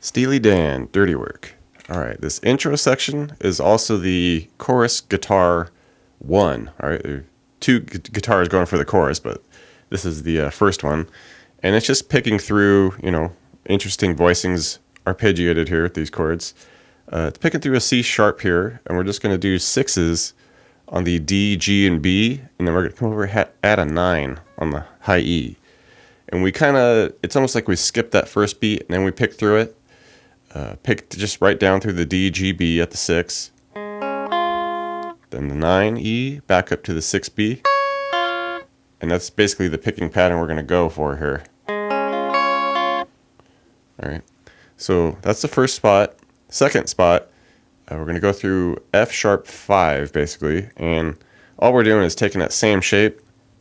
Steely Dan, Dirty Work. All right, this intro section is also the chorus guitar one. All right, there are two guitars going for the chorus, but this is the first one. And it's just picking through, interesting voicings arpeggiated here with these chords. It's picking through a C sharp here, and we're just going to do sixes on the D, G, and B, and then we're going to come over and add a 9 on the high E. And we it's almost like we skip that first beat, and then we pick through it. Pick just right down through the D, G, B at the 6. Then the 9 E, back up to the 6 B. And that's basically the picking pattern we're going to go for here. Alright, so that's the first spot. Second spot, we're going to go through F sharp 5 basically. And all we're doing is taking that same shape,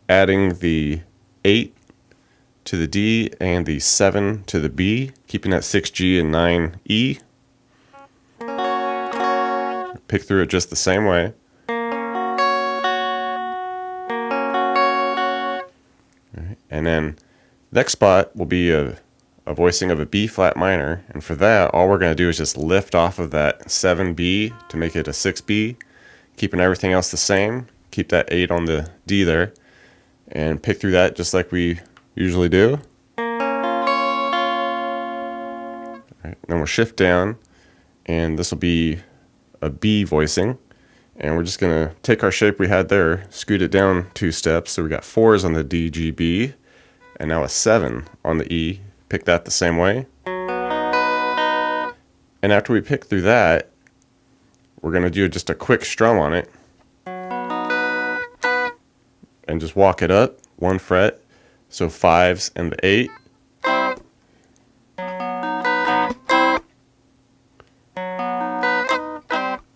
adding the 8 to the D and the 7 to the B, keeping that 6G and 9E. Pick through it just the same way. Right. And then next spot will be a voicing of a B flat minor, and for that all we're going to do is just lift off of that 7B to make it a 6B, keeping everything else the same. Keep that 8 on the D there, and pick through that just like we usually do. Right, then we'll shift down, and this will be a B voicing, and we're just going to take our shape we had there, scoot it down 2 steps, so we got 4s on the D, G, B, and now a 7 on the E. Pick that the same way. And after we pick through that, we're going to do just a quick strum on it and just walk it up 1 fret. So 5s and the 8.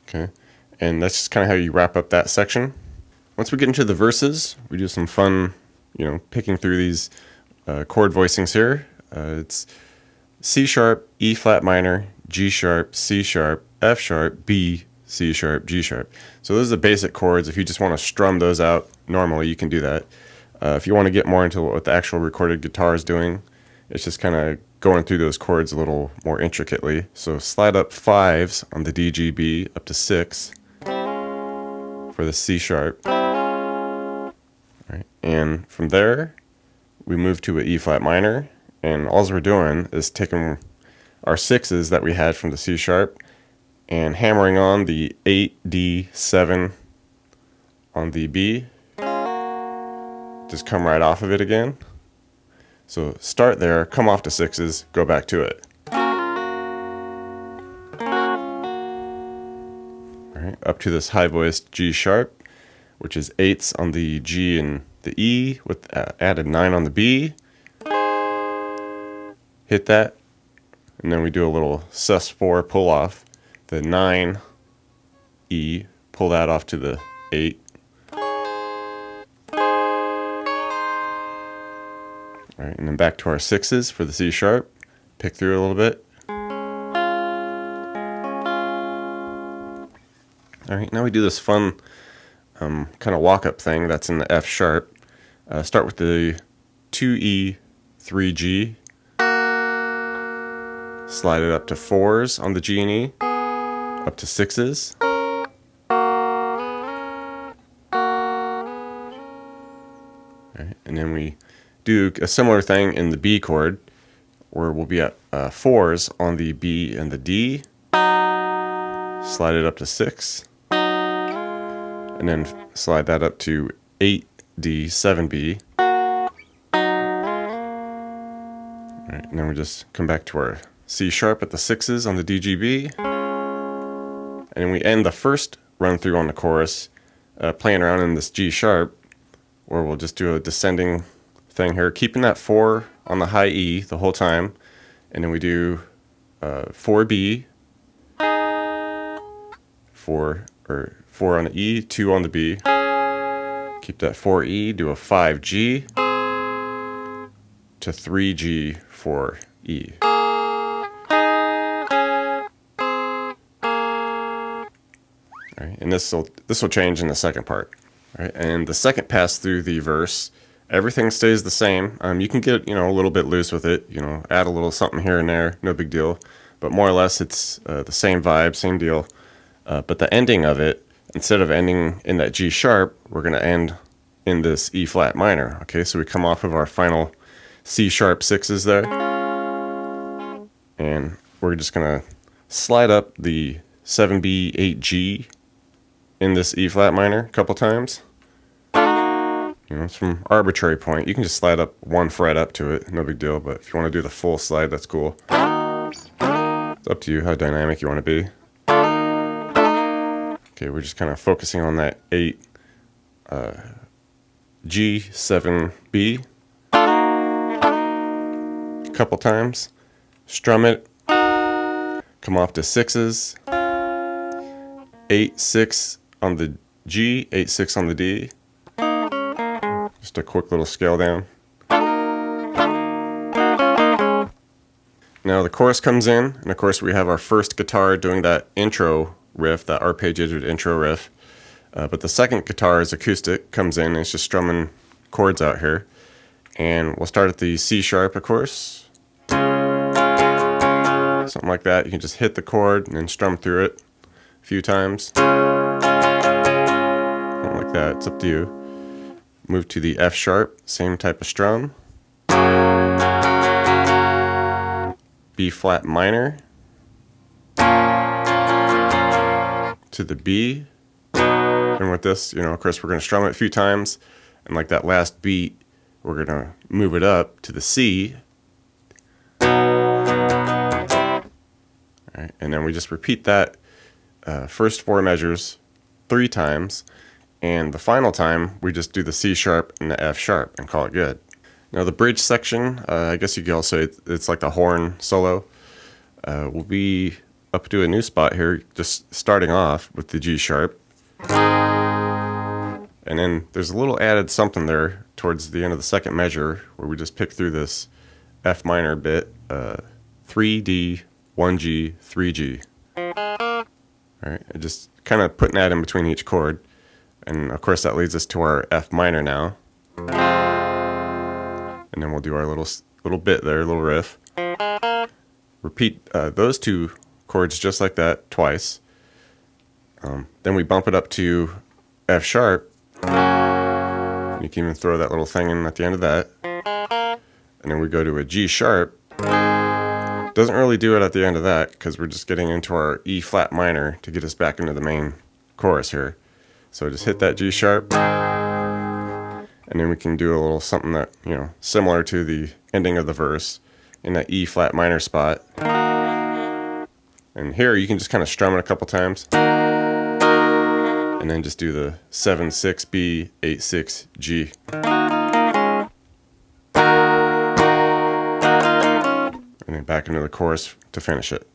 Okay, and that's just kind of how you wrap up that section. Once we get into the verses, we do some fun, picking through these chord voicings here. It's C sharp, E flat minor, G sharp, C sharp, F sharp, B, C sharp, G sharp. So those are the basic chords. If you just want to strum those out normally, you can do that. If you want to get more into what the actual recorded guitar is doing, it's just kind of going through those chords a little more intricately. So slide up 5s on the D, G, B up to 6 for the C sharp. All right. And from there, we move to an E flat minor, and all we're doing is taking our 6s that we had from the C sharp and hammering on the 8, D, 7 on the B. Just come right off of it again. So start there, come off to 6s, go back to it. Alright, up to this high voiced G sharp, which is 8s on the G and the E with added 9 on the B. Hit that, and then we do a little sus4 pull off. The 9 E, pull that off to the 8. All right, and then back to our 6s for the C sharp. Pick through a little bit. All right, now we do this fun kind of walk-up thing that's in the F sharp. Start with the 2E, 3G. Slide it up to 4s on the G and E. Up to 6s. All right, and then we do a similar thing in the B chord, where we'll be at 4s on the B and the D, slide it up to 6, and then slide that up to 8D, 7B. Alright, and then we just come back to our C sharp at the 6s on the D, G, B, and then we end the first run through on the chorus playing around in this G sharp, where we'll just do a descending thing here, keeping that 4 on the high E the whole time, and then we do 4B, 4 on the E, 2 on the B, keep that 4E, do a 5G to 3G, 4E. All right, and this will change in the second part. All right, and the second pass through the verse, everything stays the same. You can get a little bit loose with it, add a little something here and there, no big deal. but more or less it's the same vibe, same deal. But the ending of it, instead of ending in that G sharp, we're going to end in this E flat minor. Okay, so we come off of our final C sharp sixes there, and we're just going to slide up the 7B 8G in this E flat minor a couple times. You know, it's from arbitrary point. You can just slide up one fret up to it, no big deal. But if you want to do the full slide, that's cool. It's up to you how dynamic you want to be. Okay, we're just kind of focusing on that 8 G 7B a couple times. Strum it. Come off to sixes. 8 6 on the G, 8 6 on the D. Just a quick little scale down. Now the chorus comes in, and of course we have our first guitar doing that intro riff, that arpeggiated intro riff. But the second guitar is acoustic, comes in, and it's just strumming chords out here. And we'll start at the C sharp, of course. Something like that. You can just hit the chord and then strum through it a few times. Something like that. It's up to you. Move to the F sharp, same type of strum. B flat minor. To the B. And with this, you know, of course, we're going to strum it a few times. And like that last beat, we're going to move it up to the C. All right, and then we just repeat that first 4 measures 3 times. And the final time, we just do the C sharp and the F sharp and call it good. Now the bridge section, I guess you could also say it's like the horn solo. We'll be up to a new spot here, just starting off with the G sharp. And then there's a little added something there towards the end of the second measure where we just pick through this F minor bit, 3D, 1G, 3G. All right, and just kind of putting that in between each chord. And of course that leads us to our F minor now. And then we'll do our little bit there, little riff. Repeat those 2 chords just like that twice. Then we bump it up to F sharp. You can even throw that little thing in at the end of that. And then we go to a G sharp. Doesn't really do it at the end of that because we're just getting into our E flat minor to get us back into the main chorus here. So just hit that G sharp, and then we can do a little something that, you know, similar to the ending of the verse in that E flat minor spot. And here you can just kind of strum it a couple times, and then just do the 7 6 B 8 6 G. And then back into the chorus to finish it.